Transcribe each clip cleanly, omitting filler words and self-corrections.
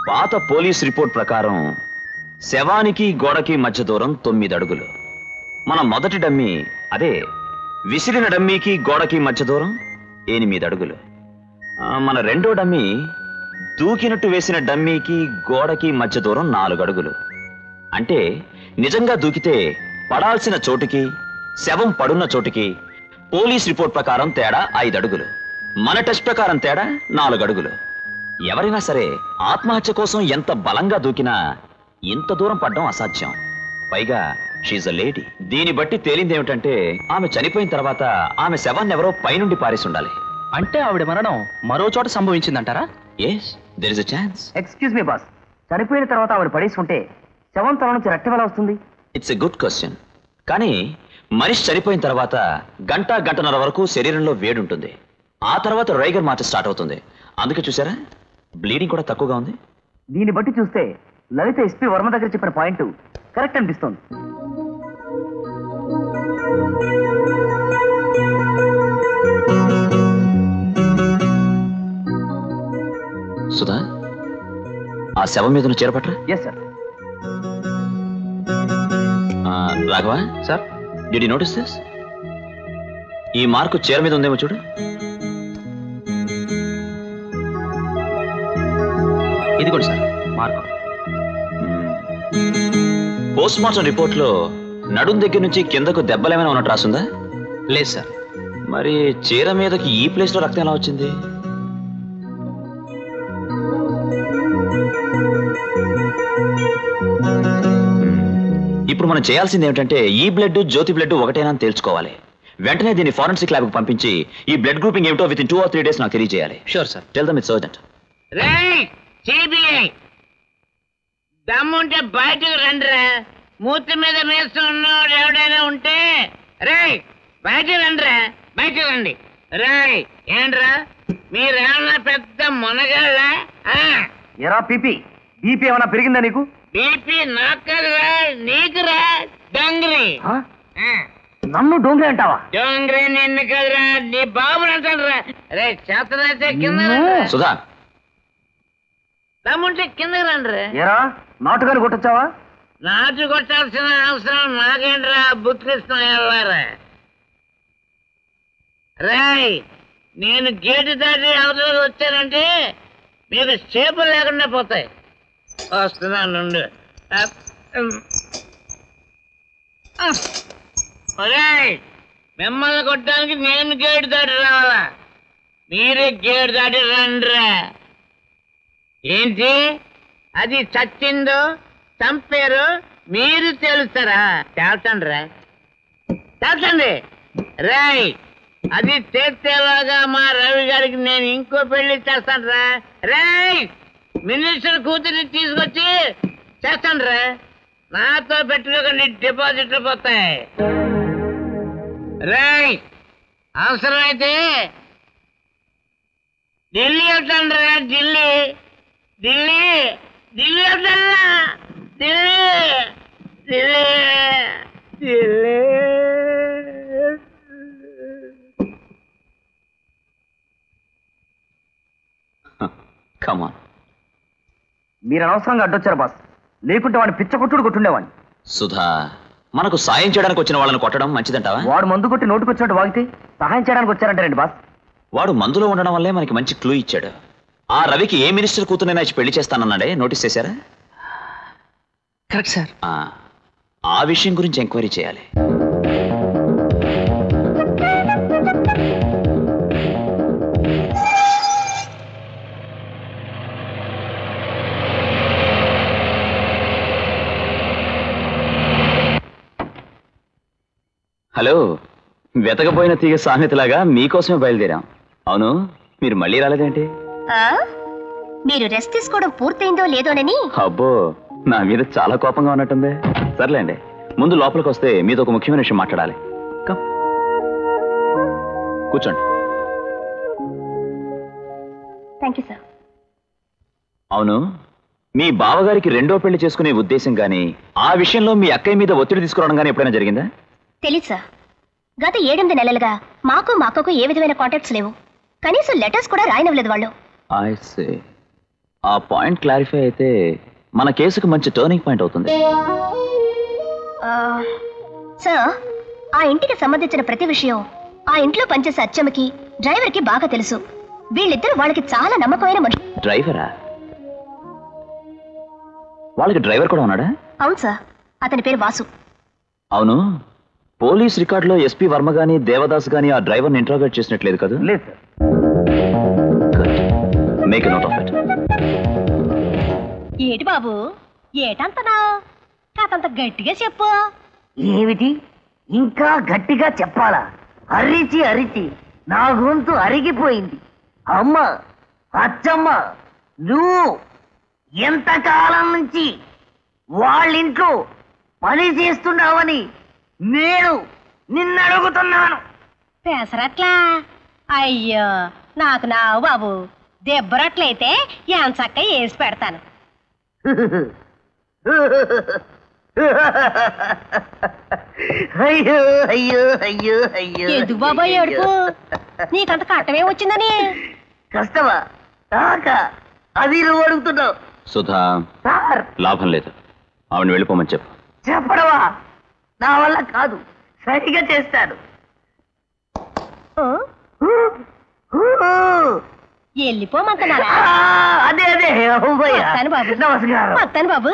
పాత police report ప్రకారం శవానికి గోడకి మధ్య దూరం 9 అడుగులు. మన మొదటి డమ్మీ, అదే విసిరిన డమ్మీకి గోడకి మధ్య దూరం 8 అడుగులు. మన రెండో డమ్మీ దూకినట్టు వేసిన డమ్మీకి గోడకి మధ్య దూరం 4 అడుగులు. అంటే నిజంగా దూకితే పడాల్సిన చోటుకి శవం పడున్న చోటుకి పోలీస్ రిపోర్ట్ ప్రకారం తేడా 5 అడుగులు. మన టెస్ట్ ప్రకారం తేడా 4 అడుగులు. ఎవరైనా సరే ఆత్మహత్య కోసం ఎంత బలంగా దూకినా ఇంత దూరం పడ్డం అసాధ్యం. పైగా షీజ్ అ లేడీ. దీన్ని బట్టి తేలింది ఏమిటంటే ఆమె చనిపోయిన తర్వాత ఆమె శవాన్ని ఎవరో పైనుండి పారేసి ఉండాలి. అంటే ఆవిడ మరణం మరో చోట సంభవించిందంటారా? yes there is a chance. Excuse me boss, చనిపోయిన తర్వాత ఆవిడ పడేసి ఉంటే శవం తల నుంచి రక్తం ఎలా వస్తుంది? It's a good question. కానీ మనిషి చనిపోయిన తర్వాత గంటన్నర వరకు శరీరంలో వేడి ఉంటుంది. ఆ తర్వాత రైగర్ మార్చ్ స్టార్ట్ అవుతుంది. అందుకే చూసారా బ్లీడింగ్ కూడా తక్కువగా ఉంది. దీన్ని బట్టి చూస్తే లలిత ఎస్పీ వర్మ దగ్గర చెప్పిన పాయింట్ కరెక్ట్ అనిపిస్తోంది. సుధా, ఆ శవం మీద చేరపట్రా. Yes sir. Raghava sir, did you notice this? ఈ మార్కు చీర మీద ఉందేమో చూడు. ఇది కూడా sir mark. Post mortem report లో నడుం దగ్గర నుంచి కిందకు దెబ్బలేమైనా ఉన్నట్టు రాసుందా? లేదు సార్. మరి చీర మీదకి ఈ ప్లేస్ లో రక్తం ఎలా వచ్చింది? ఇప్పుడు మనం చేయాల్సింది ఏమిటంటే ఈ బ్లడ్ జ్యోతి బ్లడ్ ఒకటేనా అని తేల్చుకోవాలి. వెంటనే దీన్ని ఫారెన్సిక్ ల్యాబ్ కు పంపించి ఈ బ్లడ్ గ్రూపింగ్ ఏమిటో విత్ ఇన్ 2 or 3 days నాకు తెలియజేయాలి. Sure sir. Tell them it's urgent. దమ్ముంటే బయటకు రండిరా. మూతి మీద మేస్తున్నాడు ఎవడైనా ఉంటే రే బయటకు రండిరా, బయటకు రండి. రాయ్ ఏంట్రా మీరేమన్నా పెద్ద మునగాళ్ళా? ఎరా పీపీ, బీపీ ఏమైనా పెరిగిందా నీకు? బీపీ నాకు కదరా, నీకురా డొంగరి. నన్ను డోంగ్రీ అంటావా? డొంగరి నిన్ను కదరా, నీ బాబుని అంటాడురా. రే చేతనైతే కింద సుధా, దమ్ముంటే కిందకి రండిరా. ఎరా నాటుగాని కొట్టొచ్చావా? నాటు కొట్టాల్సిన అవసరం నాకేంట్రా, బుక్కిస్తున్నారా? రాయ్ నేను గేటు దాటి అవతలకి వచ్చానంటే మీకు చేపలు లేకుండా పోతాయి. వస్తున్నాను. మిమ్మల్ని కొట్టడానికి నేను గేటు దాటి రావాలా? మీరే గేటు దాటి రండిరా. ఏంటి అది చచ్చిందో చంపారు మీరు తెలుస్తారా? తేల్చండిరా, తేల్చండి. రాయ్ అది తేల్చేలాగా మా రవి గారికి నేను ఇంకో పెళ్లి చేస్తాను రా. రాయ్ మినిస్టర్ కూతురిని తీసుకొచ్చి చేస్తాను రా. నాతో పెట్టుకోకండి, డిపాజిట్లు పోతాయి. రాయ్ అవసరమైతే ఢిల్లీ వెళ్తాను రా. ఢిల్లీ ఢిల్లీ ఢిల్లీ వెళ్తాను. ఢిల్లీ ఢిల్లీ ఢిల్లీ. come on. మీరు అనవసరంగా అడ్డొచ్చారు బాస్, లేకుంటే వాడిని పిచ్చ కొట్టుడు కొట్టుండేవాడిని. సుధా, మనకు సాయం చేయడానికి వచ్చిన వాళ్ళని కొట్టడం మంచిదంటావా? వాడు మందు కొట్టి నోటుకు వచ్చినట్టు వాగితే సహాయం చేయడానికి వచ్చారంటారండి బాస్. వాడు మందులో ఉండడం వల్లే మనకి మంచి క్లూ ఇచ్చాడు. ఆ రవికి ఏ మినిస్టర్ కూతురైనా ఇచ్చి పెళ్లి చేస్తానన్నాడే, నోటీస్ చేశారా? Correct sir. ఆ విషయం గురించి ఎంక్వైరీ చేయాలి. హలో, వెతకపోయిన తీగ సామెతలాగా మీకోసమే బయలుదేరాం. అవును, మీరు మళ్ళీ రాలేదేంటి? మీరు రెస్ట్ తీసుకోవడం పూర్తయిందో లేదోనని. అబ్బో, నా మీద చాలా కోపంగా ఉన్నట్టుంది. సర్లేండి, ముందు లోపలికి వస్తే మీతో ఒక ముఖ్యమైన విషయం మాట్లాడాలి. కూర్చోండి. Thank you sir. అవును, మీ బావగారికి రెండో పెళ్లి చేసుకునే ఉద్దేశం గానీ ఆ విషయంలో మీ అక్కయ్య మీద ఒత్తిడి తీసుకురావడం గానీ ఎప్పుడైనా జరిగిందా? తెలీదు సార్. గత 7-8 నెలలుగా మాకు మా అక్కకు ఏ విధమైన కాంటాక్ట్స్ లేవు. కనీసం లెటర్స్ కూడా రాయనవ్వలేదు వాళ్ళు. I see. ఆ పాయింట్ క్లారిఫై అయితే మన కేసుకు మంచి టర్నింగ్ పాయింట్ అవుతుంది. సార్, ఆ ఇంటికి సంబంధించిన ప్రతి విషయం ఆ ఇంట్లో పనిచేసే అచ్చమ్మకి డ్రైవర్ కి బాగా తెలుసు. వీళ్ళిద్దరు వాళ్ళకి చాలా నమ్మకమైన మనుషులు. డ్రైవరా? వాళ్ళకి డ్రైవర్ కూడా ఉన్నాడా? అవును సార్, అతని పేరు వాసు. అవును, పోలీస్ రికార్డులో ఎస్పీ వర్మ గాని దేవదాస్ గాని ఆ డ్రైవర్ని ఇంట్రాగేట్ చేసినట్లేదు కదా? లేదు sir. Make a note of it. ఏటి బాబు, ఏటంతనా? కాతంత గట్టిగా చెప్పు. ఏమిటి ఇంకా గట్టిగా చెప్పాలా? అరిచి అరిచి నా గొంతు అరిగిపోయింది. అమ్మ, అచ్చమ్మ, నువ్వు ఎంతకాలం నుంచి వాళ్ళింట్లో పని చేస్తున్నావని నేను నిన్ను అడుగుతున్నాను. పెసరట్లా? అయ్యో, నాకు నావు బాబు. దెబ్బరట్లయితే ఎంచక్క వేసి పెడతాను. అయ్యో అయ్యో అయ్యో అయ్యో. ఎందుకు బాబాయ్ ఏడుపు? నీకంత కట్టమే వచ్చిందని. కష్టమా? నాకా? అది నువ్వు అడుగుతున్నావు. సుధా, సార్, లాభం లేదు. ఆవిడ వెళ్ళిపోమని చెప్పు. చెప్పడవా? నా వల్ల కాదు, సరిగా చేస్తాను. వెళ్ళిపోమంటున్నారా? అదే అదే. వస్తాను బాబు. నమస్కారం. వస్తాను బాబు.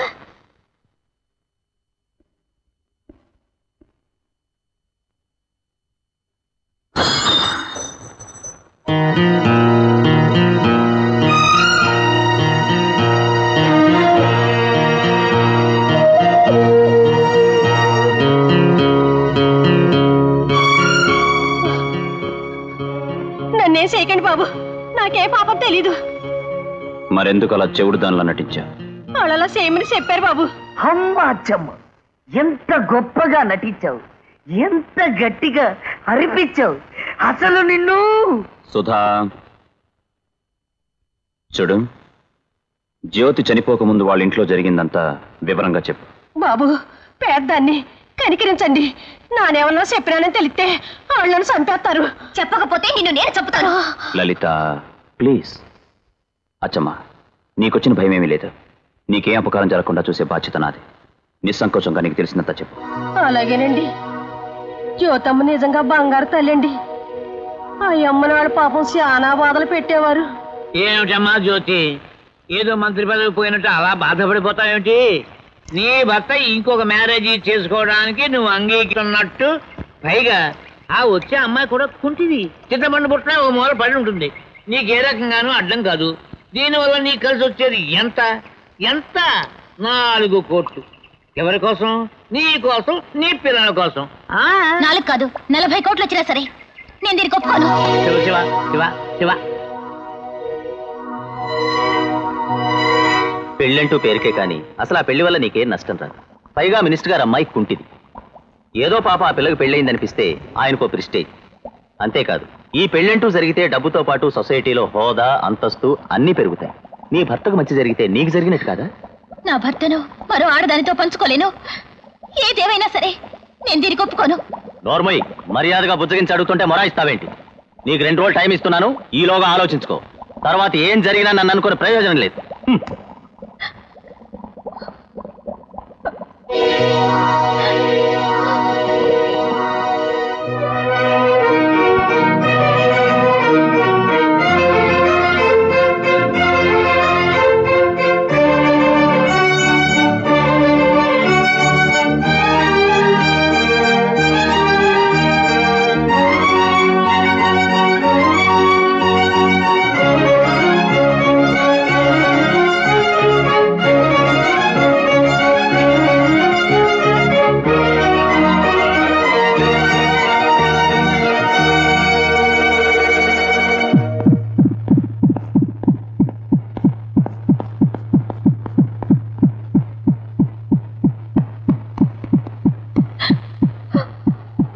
నన్నేం చేయకండి బాబు, నాకే పాపం తెలీదు. మరెందుకు అలా చెవుడు దానిలా నటించా? వాళ్ళలా చేయమని చెప్పారు బాబు. అమ్మ అచ్చమ్మ, ఎంత గొప్పగా నటించావు, ఎంత గట్టిగా అరిపించావు. అసలు నిన్ను. సుధా చూడు, జ్యోతి చనిపోకముందు వాళ్ళ ఇంట్లో జరిగిందంతా వివరంగా చెప్పు. బాబు, పేద్దాన్ని కనికరించండి. నానేమన్నా చెప్పినానని తెలిస్తే వాళ్ళని చంపేస్తారు. చెప్పకపోతే నిన్ను నేను చంపుతాను. లలిత ప్లీజ్. అచ్చమ్మా, నీకొచ్చిన భయమేమీ లేదు. నీకేం అపకారం జరగకుండా చూసే బాధ్యత నాది. నిస్సంకోచంగా నీకు తెలిసినంత చెప్పు. అలాగేనండి. జ్యోతమ్మ నిజంగా బంగారు తల్లండి. ఆ అమ్మని వాడు పాపం చాలా బాధలు పెట్టేవారు. ఏమిటమ్మా జ్యోతి, ఏదో మంత్రి పదవి పోయినట్టు అలా బాధపడిపోతావేమిటి? నీ భర్త ఇంకొక మ్యారేజ్ చేసుకోవడానికి నువ్వు అంగీకరిస్తున్నట్టు, పైగా ఆ వచ్చే అమ్మాయి కూడా కుంటిది. చింతపండు పుట్టిన ఓ మూల పడి ఉంటుంది. నీకే రకంగానూ అడ్డం కాదు. దీనివల్ల నీకు కలిసి వచ్చేది ఎంత ఎంత? 4 కోట్లు. ఎవరి కోసం? నీ కోసం, నీ పిల్లల కోసం. 4 కాదు 40 కోట్లు వచ్చినా సరే నేను దీనికి ఒప్పుకోను. శివ శివ శివ శివ. పెళ్ళంటూ పేరుకే కానీ అసలు ఆ పెళ్లి వల్ల నీకేం నష్టం రాదు. పైగా మినిస్టర్ గారు అమ్మాయి కుంటిది. ఏదో పాప ఆ పిల్లకి పెళ్ళయిందనిపిస్తే ఆయనకో ప్రిస్టేజ్. అంతేకాదు, ఈ పెళ్ళంటూ జరిగితే డబ్బుతో పాటు సొసైటీలో హోదా, అంతస్తు అన్నీ పెరుగుతాయి. నీ భర్తకు మంచి జరిగితే నీకు జరిగినట్టు కాదా? నా భర్తను మరో ఆడదానితో పంచుకోలేను. ఏదేమైనా సరే నేను దీనికి ఒప్పుకోను. నోర్మోయ్, మర్యాదగా బుజ్జగించి అడుగుతుంటే మొరాయిస్తావేంటి? నీకు 2 రోజులు టైం ఇస్తున్నాను. ఈలోగా ఆలోచించుకో. తర్వాత ఏం జరిగినా నన్ను అనుకునే ప్రయోజనం లేదు.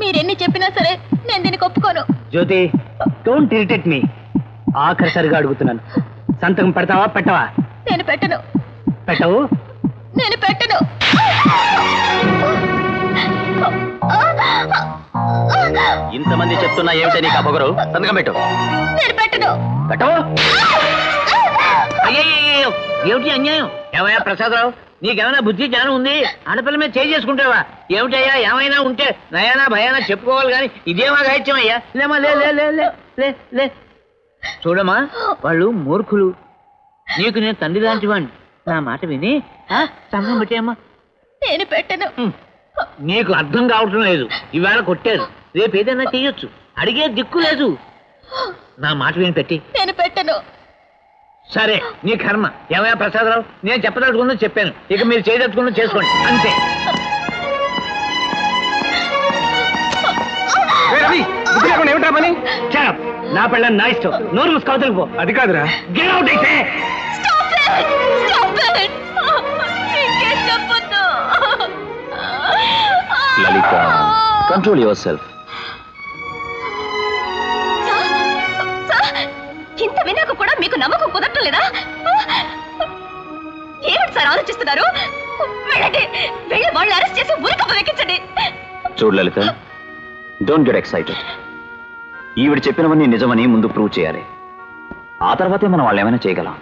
మీరెన్ని చెప్పినా సరే నేను దీనికి ఒప్పుకోను. జ్యోతి, డోంట్ ఇరిటేట్ మీ. ఆఖరిసరిగా అడుగుతున్నాను, సంతకం పెడతావా పెట్టవా? నేను పెట్టను. పెట్టవు? నేను పెట్టను. ఇంతమంది చెప్తున్నా ఏమిటే నీకు ఆ పొగరు? సంతకం పెట్టు. నేను పెట్టను. పెట్టవు? అయ్యో ఏమిటి అన్యాయం? ఏమయ్యా ప్రసాదరావు, నీకేమైనా బుద్ధి జ్ఞానం ఉంది? ఆడపిల్ల మీద చేయి చేసుకుంటావా? ఏమిటయ్యా, ఏమైనా ఉంటే నయానా భయానా చెప్పుకోవాలి కానీ ఇదేమా గాయిత్యం అయ్యా? లేమా, లే లే లే లే లే లే. చూడమ్మా, వాళ్ళు మూర్ఖులు. నీకు నేను తండ్రి లాంటి వాడిని. నా మాట విని సంఘం పెట్టేయమ్మా. నేను పెట్టను. నీకు అర్థం కావటం లేదు. ఇవాళ కొట్టారు, రేపు ఏదైనా చెయ్యొచ్చు. అడిగే దిక్కు లేదు. నా మాట విని పెట్టి. నేను పెట్టను. సరే, నీ కర్మ. ఏమయ్యా ప్రసాదరావు, నేను చెప్పదలుచుకుందో చెప్పాను. ఇక మీరు చేయదలుచుకుందో చేసుకోండి, అంతే. ఏమిటా పని? నా పెళ్ళ నా ఇష్టం. నోరు మూసుకోవతలకు పో. అది కాదురా. గెట్ అవుట్ అయితే. లలిత, కంట్రోల్ యువర్ సెల్ఫ్. ఇంత వినాక కూడా మీకు నమ్మకం కుదరటం లేదా? ఏమిటి సార్ ఆలోచిస్తున్నారు? వెళ్ళండి, వెళ్ళి వాళ్ళు అరెస్ట్ చేసి ఉరికప్పు వెక్కించండి. చూడు లలిత, డోంట్ గెట్ ఎక్సైటెడ్. ఈవిడ చెప్పినవన్నీ నిజమని ముందు ప్రూవ్ చేయాలి. ఆ తర్వాతే మనం వాళ్ళు ఏమైనా చేయగలం.